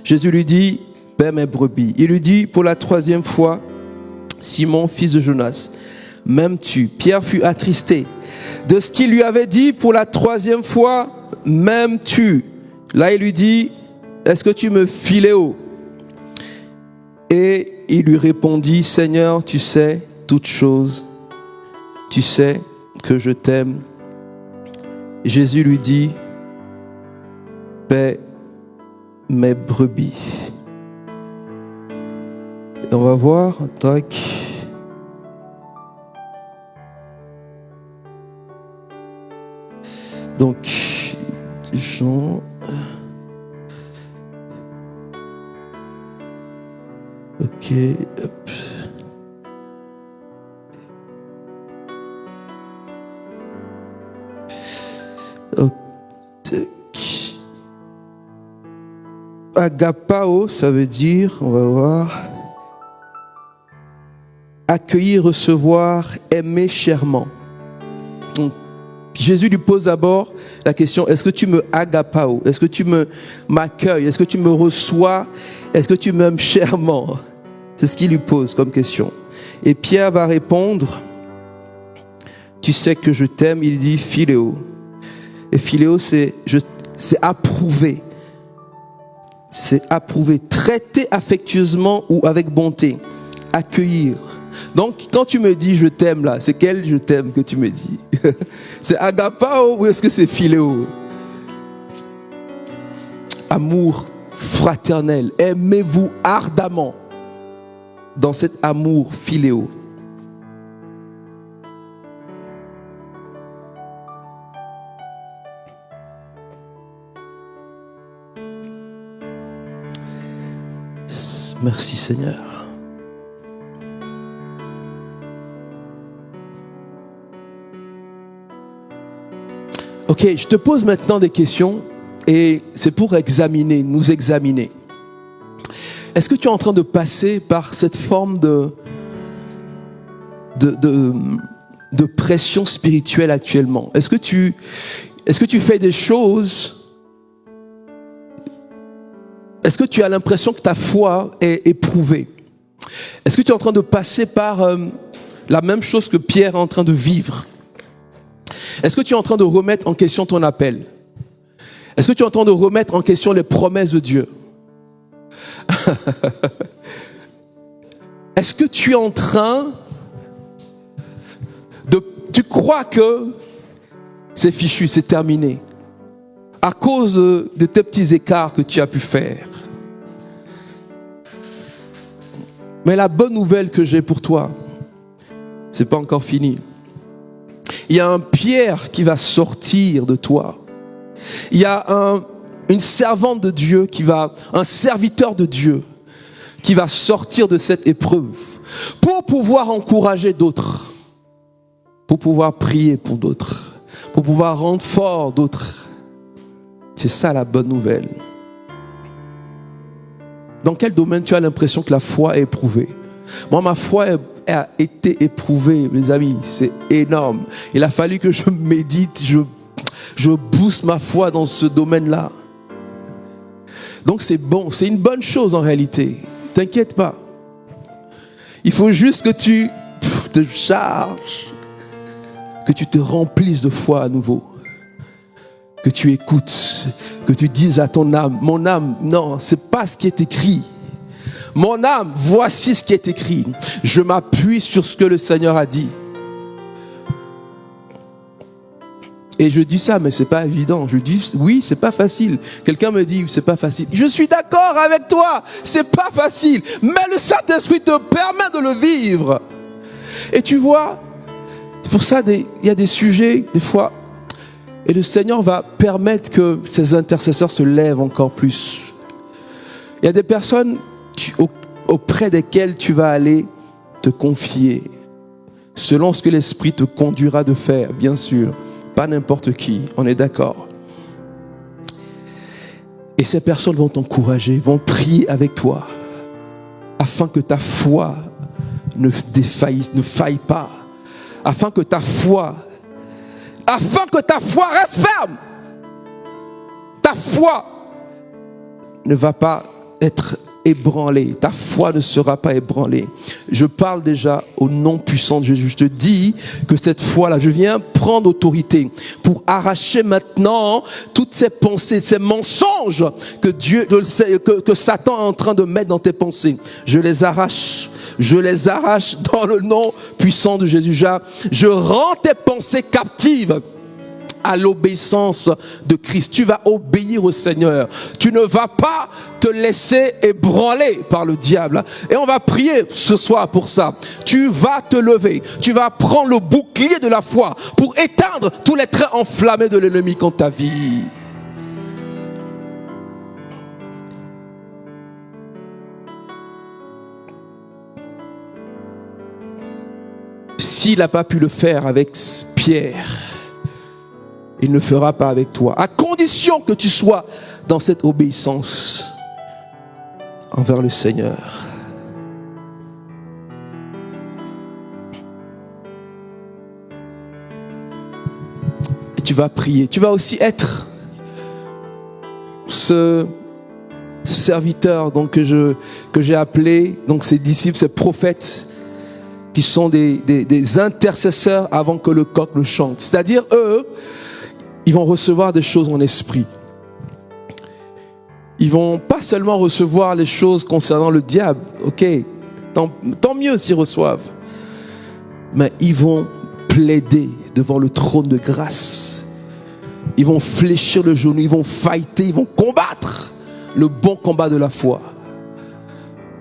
Jésus lui dit, paie mes brebis. Il lui dit pour la troisième fois, Simon, fils de Jonas, m'aimes-tu? Pierre fut attristé de ce qu'il lui avait dit pour la 3e fois, m'aimes-tu? Là, il lui dit, est-ce que tu me philéo? Et il lui répondit, Seigneur, tu sais toutes choses, tu sais que je t'aime. Jésus lui dit, paie mes brebis. Et on va voir, tac. Donc, Jean. Ok, hop. Ok. Agapao, ça veut dire, on va voir, accueillir, recevoir, aimer chèrement. Donc, Jésus lui pose d'abord la question, est-ce que tu me agapao? Est-ce que tu m'accueilles? Est-ce que tu me reçois? Est-ce que tu m'aimes chèrement? C'est ce qu'il lui pose comme question. Et Pierre va répondre, tu sais que je t'aime, il dit philéo. Et philéo, c'est approuver. C'est approuver, traiter affectueusement ou avec bonté, accueillir. Donc, quand tu me dis je t'aime là, c'est quel je t'aime que tu me dis? C'est agapao ou est-ce que c'est philéo? Amour fraternel, aimez-vous ardemment dans cet amour philéo. Merci Seigneur. Ok, je te pose maintenant des questions et c'est pour nous examiner. Est-ce que tu es en train de passer par cette forme de pression spirituelle actuellement? Est-ce que tu fais des choses? Est-ce que tu as l'impression que ta foi est éprouvée? Est-ce que tu es en train de passer par la même chose que Pierre est en train de vivre? Est-ce que tu es en train de remettre en question ton appel? Est-ce que tu es en train de remettre en question les promesses de Dieu? Est-ce que tu es en train tu crois que c'est fichu, c'est terminé à cause de tes petits écarts que tu as pu faire? Mais la bonne nouvelle que j'ai pour toi, c'est pas encore fini. Il y a un Pierre qui va sortir de toi. Il y a une servante de Dieu un serviteur de Dieu qui va sortir de cette épreuve pour pouvoir encourager d'autres, pour pouvoir prier pour d'autres, pour pouvoir rendre fort d'autres. C'est ça la bonne nouvelle. Dans quel domaine tu as l'impression que la foi est éprouvée? Moi, ma foi a été éprouvée, mes amis. C'est énorme. Il a fallu que je médite, je booste ma foi dans ce domaine-là. Donc c'est bon, c'est une bonne chose en réalité. T'inquiète pas. Il faut juste que tu te charges, que tu te remplisses de foi à nouveau. Que tu écoutes, que tu dises à ton âme, mon âme, non, c'est pas ce qui est écrit. Mon âme, voici ce qui est écrit. Je m'appuie sur ce que le Seigneur a dit. Et je dis ça, mais c'est pas évident. Je dis, oui, c'est pas facile. Quelqu'un me dit, c'est pas facile. Je suis d'accord avec toi, c'est pas facile. Mais le Saint-Esprit te permet de le vivre. Et tu vois, c'est pour ça il y a des sujets, des fois, et le Seigneur va permettre que ces intercesseurs se lèvent encore plus. Il y a des personnes auprès desquelles tu vas aller te confier, selon ce que l'Esprit te conduira de faire, bien sûr. Pas n'importe qui, on est d'accord. Et ces personnes vont t'encourager, vont prier avec toi, afin que ta foi ne faille pas, afin que ta foi reste ferme. Ta foi ne va pas être ébranlée. Ta foi ne sera pas ébranlée. Je parle déjà au nom puissant de Jésus. Je te dis que cette foi-là, je viens prendre autorité pour arracher maintenant toutes ces pensées, ces mensonges que Satan est en train de mettre dans tes pensées. Je les arrache. Je les arrache dans le nom puissant de Jésus. Je rends tes pensées captives à l'obéissance de Christ. Tu vas obéir au Seigneur. Tu ne vas pas te laisser ébranler par le diable. Et on va prier ce soir pour ça. Tu vas te lever. Tu vas prendre le bouclier de la foi pour éteindre tous les traits enflammés de l'ennemi contre ta vie. S'il n'a pas pu le faire avec Pierre, il ne le fera pas avec toi, à condition que tu sois dans cette obéissance envers le Seigneur. Et tu vas prier. Tu vas aussi être ce serviteur donc, que j'ai appelé, donc ces disciples, ces prophètes, qui sont des intercesseurs avant que le coq ne chante. C'est-à-dire, eux, ils vont recevoir des choses en esprit. Ils vont pas seulement recevoir les choses concernant le diable, ok, tant mieux s'ils reçoivent, mais ils vont plaider devant le trône de grâce. Ils vont fléchir le genou, ils vont fighter, ils vont combattre le bon combat de la foi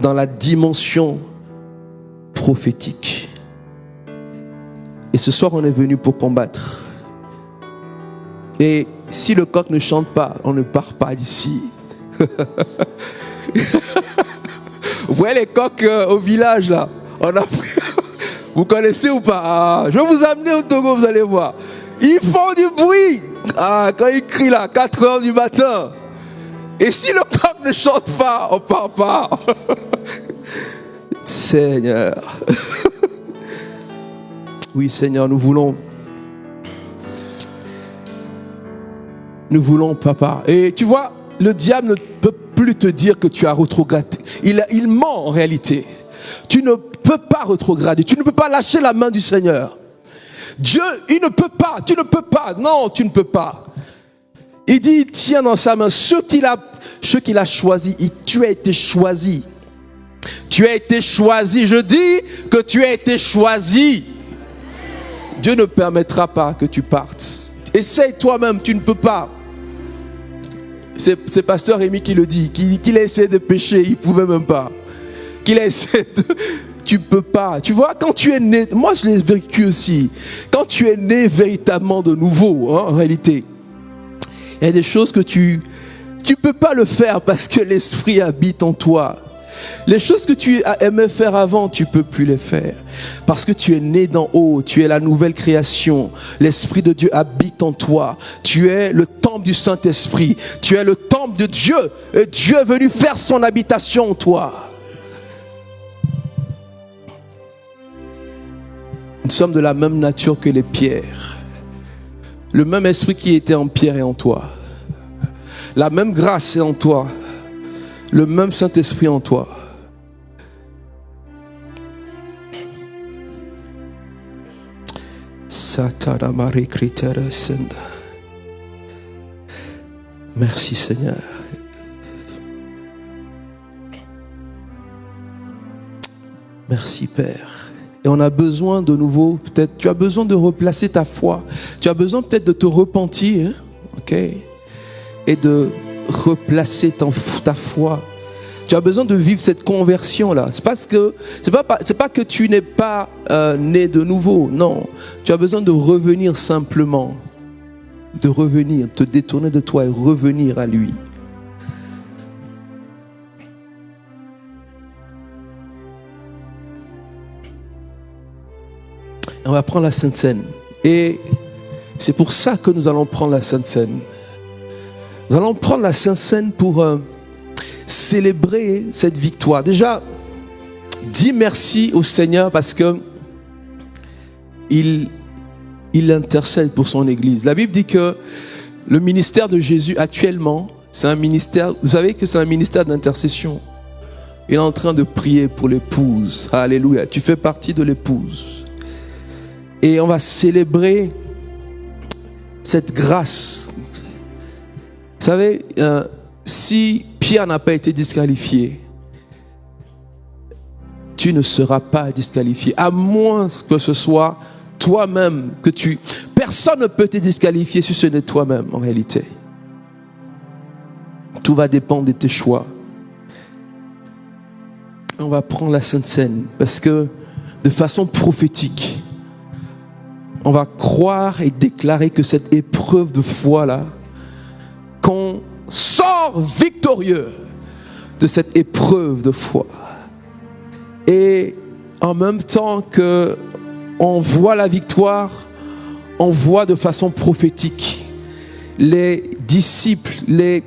dans la dimension prophétique. Et ce soir, on est venu pour combattre. Et si le coq ne chante pas, on ne part pas d'ici. Vous voyez les coqs au village là, vous connaissez ou pas? Je vais vous amener au Togo, vous allez voir. Ils font du bruit quand ils crient là, 4 heures du matin. Et si le coq ne chante pas, on part pas. Seigneur. Oui, Seigneur, nous voulons, papa. Et tu vois, le diable ne peut plus te dire que tu as rétrogradé. Il ment en réalité. Tu ne peux pas rétrograder. Tu ne peux pas lâcher la main du Seigneur. Dieu, il ne peut pas. Tu ne peux pas. Non, tu ne peux pas. Il dit, il tient dans sa main ceux qu'il a choisis. Tu as été choisi. Tu as été choisi. Je dis que tu as été choisi. Dieu ne permettra pas que tu partes. Essaye toi-même, tu ne peux pas. C'est pasteur Rémi qui le dit, qu'il a essayé de pécher, il ne pouvait même pas. Qu'il a essayé de... Tu ne peux pas. Tu vois, quand tu es né, moi je l'ai vécu aussi, quand tu es né véritablement de nouveau, en réalité, il y a des choses que tu ne peux pas le faire parce que l'Esprit habite en toi. Les choses que tu aimais faire avant, tu ne peux plus les faire. Parce que tu es né d'en haut, tu es la nouvelle création. L'Esprit de Dieu habite en toi. Tu es le temple du Saint-Esprit. Tu es le temple de Dieu. Et Dieu est venu faire son habitation en toi. Nous sommes de la même nature que les pierres. Le même esprit qui était en Pierre est en toi. La même grâce est en toi. Le même Saint-Esprit en toi. Merci Seigneur. Merci Père. Et on a besoin de nouveau, peut-être, tu as besoin de replacer ta foi. Tu as besoin peut-être de te repentir, ok? Et de replacer ta foi. Tu as besoin de vivre cette conversion là. C'est pas que tu n'es pas né de nouveau. Non, tu as besoin de revenir simplement, de revenir, te détourner de toi et revenir à lui. On va prendre la Sainte Seine. Et c'est pour ça que nous allons prendre la Sainte Seine. Nous allons prendre la Sainte Seine pour célébrer cette victoire. Déjà, dis merci au Seigneur parce que il intercède pour son Église. La Bible dit que le ministère de Jésus actuellement, c'est un ministère, vous savez que c'est un ministère d'intercession. Il est en train de prier pour l'épouse. Alléluia. Tu fais partie de l'épouse. Et on va célébrer cette grâce. Vous savez, si Pierre n'a pas été disqualifié, tu ne seras pas disqualifié. À moins que ce soit toi-même que tu... Personne ne peut te disqualifier si ce n'est toi-même en réalité. Tout va dépendre de tes choix. On va prendre la Sainte Seine parce que de façon prophétique, on va croire et déclarer que cette épreuve de foi-là, qu'on sort victorieux de cette épreuve de foi. Et en même temps que on voit la victoire, on voit de façon prophétique les disciples, les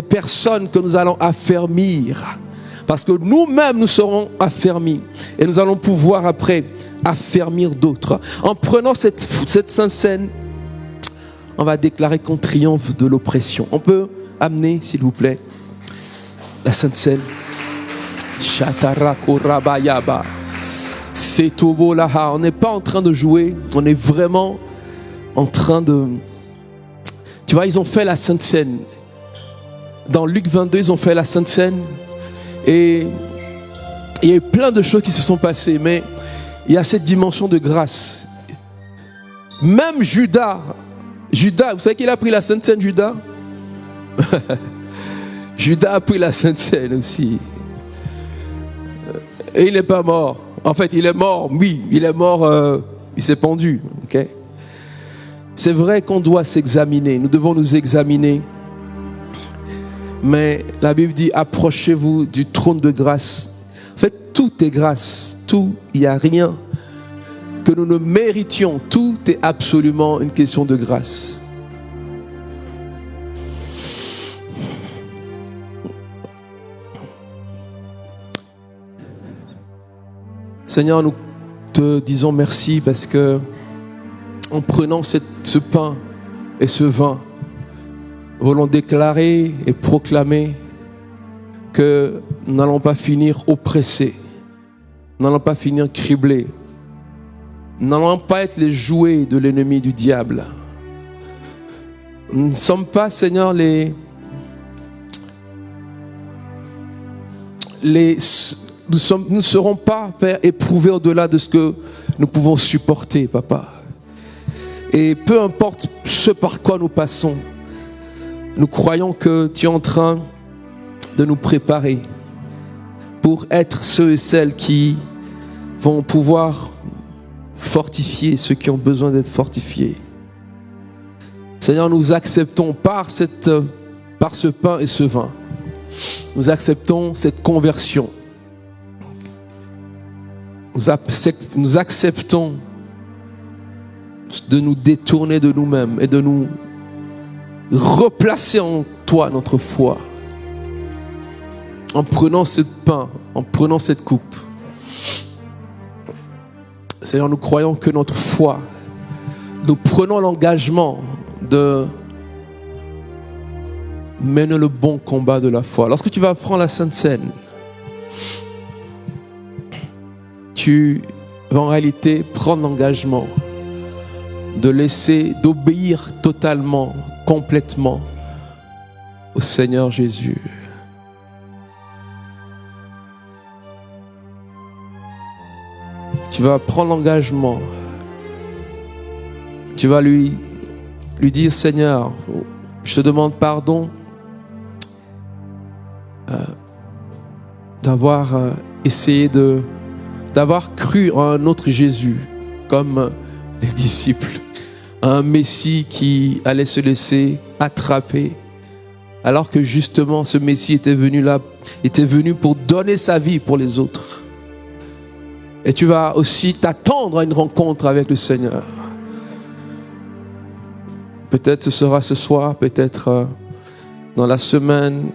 personnes que nous allons affermir. Parce que nous-mêmes, nous serons affermis. Et nous allons pouvoir après affermir d'autres. En prenant cette Sainte Seine, on va déclarer qu'on triomphe de l'oppression. On peut amener, s'il vous plaît, la Sainte Seine. On n'est pas en train de jouer, on est vraiment en train de... Tu vois, ils ont fait la Sainte Seine. Dans Luc 22, ils ont fait la Sainte Seine. Et il y a eu plein de choses qui se sont passées, mais il y a cette dimension de grâce. Même Judas, vous savez qu'il a pris la Sainte Seine, Judas? Judas a pris la Sainte Seine aussi. Et il n'est pas mort. En fait, il est mort, oui, il est mort, il s'est pendu. Okay? C'est vrai qu'on doit s'examiner, nous devons nous examiner. Mais la Bible dit, approchez-vous du trône de grâce. En fait, tout est grâce, tout, il n'y a rien que nous ne méritions. Tout est absolument une question de grâce. Seigneur, nous te disons merci parce que en prenant ce pain et ce vin, nous voulons déclarer et proclamer que nous n'allons pas finir oppressés, nous n'allons pas finir criblés, nous n'allons pas être les jouets de l'ennemi du diable. Nous ne sommes pas, Seigneur, nous ne serons pas, Père, éprouvés au-delà de ce que nous pouvons supporter, Papa. Et peu importe ce par quoi nous passons, nous croyons que tu es en train de nous préparer pour être ceux et celles qui vont pouvoir fortifier ceux qui ont besoin d'être fortifiés. Seigneur, nous acceptons par ce pain et ce vin, nous acceptons cette conversion. Nous acceptons de nous détourner de nous-mêmes et de nous replacer en toi notre foi. En prenant ce pain, en prenant cette coupe. Seigneur, nous croyons que notre foi, nous prenons l'engagement de mener le bon combat de la foi. Lorsque tu vas prendre la Sainte Seine, tu vas en réalité prendre l'engagement d'obéir totalement, complètement au Seigneur Jésus. Tu vas prendre l'engagement. Tu vas lui dire, Seigneur, je te demande pardon d'avoir essayé d'avoir cru en un autre Jésus, comme les disciples, un Messie qui allait se laisser attraper, alors que justement ce Messie était venu pour donner sa vie pour les autres. Et tu vas aussi t'attendre à une rencontre avec le Seigneur. Peut-être ce sera ce soir, peut-être dans la semaine.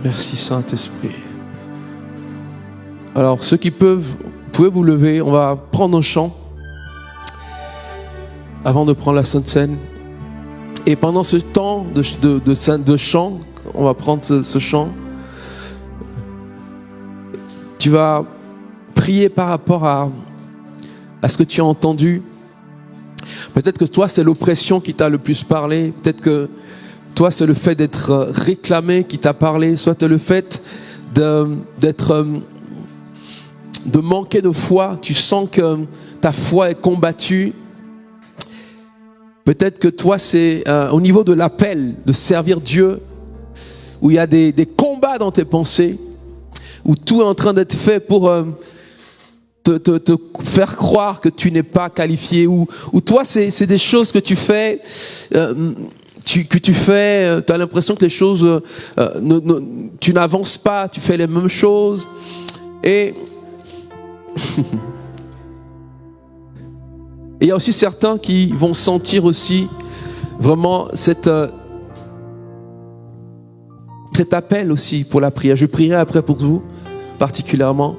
Merci Saint-Esprit. Alors ceux qui peuvent, vous pouvez vous lever, on va prendre un chant avant de prendre la Sainte Seine. Et pendant ce temps de chant, on va prendre ce chant. Tu vas prier par rapport à ce que tu as entendu. Peut-être que toi, c'est l'oppression qui t'a le plus parlé. Peut-être que toi, c'est le fait d'être réclamé qui t'a parlé. Soit le fait de manquer de foi. Tu sens que ta foi est combattue. Peut-être que toi, c'est au niveau de l'appel de servir Dieu, où il y a des combats dans tes pensées, où tout est en train d'être fait pour te faire croire que tu n'es pas qualifié, ou toi, c'est des choses que tu fais, tu as l'impression que les choses, tu n'avances pas, tu fais les mêmes choses, et il y a aussi certains qui vont sentir aussi vraiment cet appel aussi pour la prière. Je prierai après pour vous, particulièrement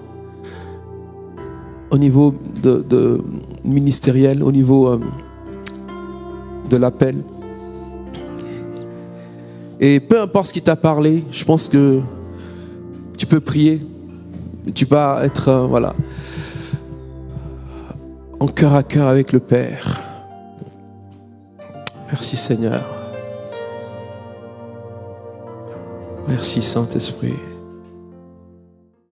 au niveau de ministériel, au niveau de l'appel. Et peu importe ce qui t'a parlé, je pense que tu peux prier. Tu vas être voilà, en cœur à cœur avec le Père. Merci Seigneur. Merci Saint-Esprit.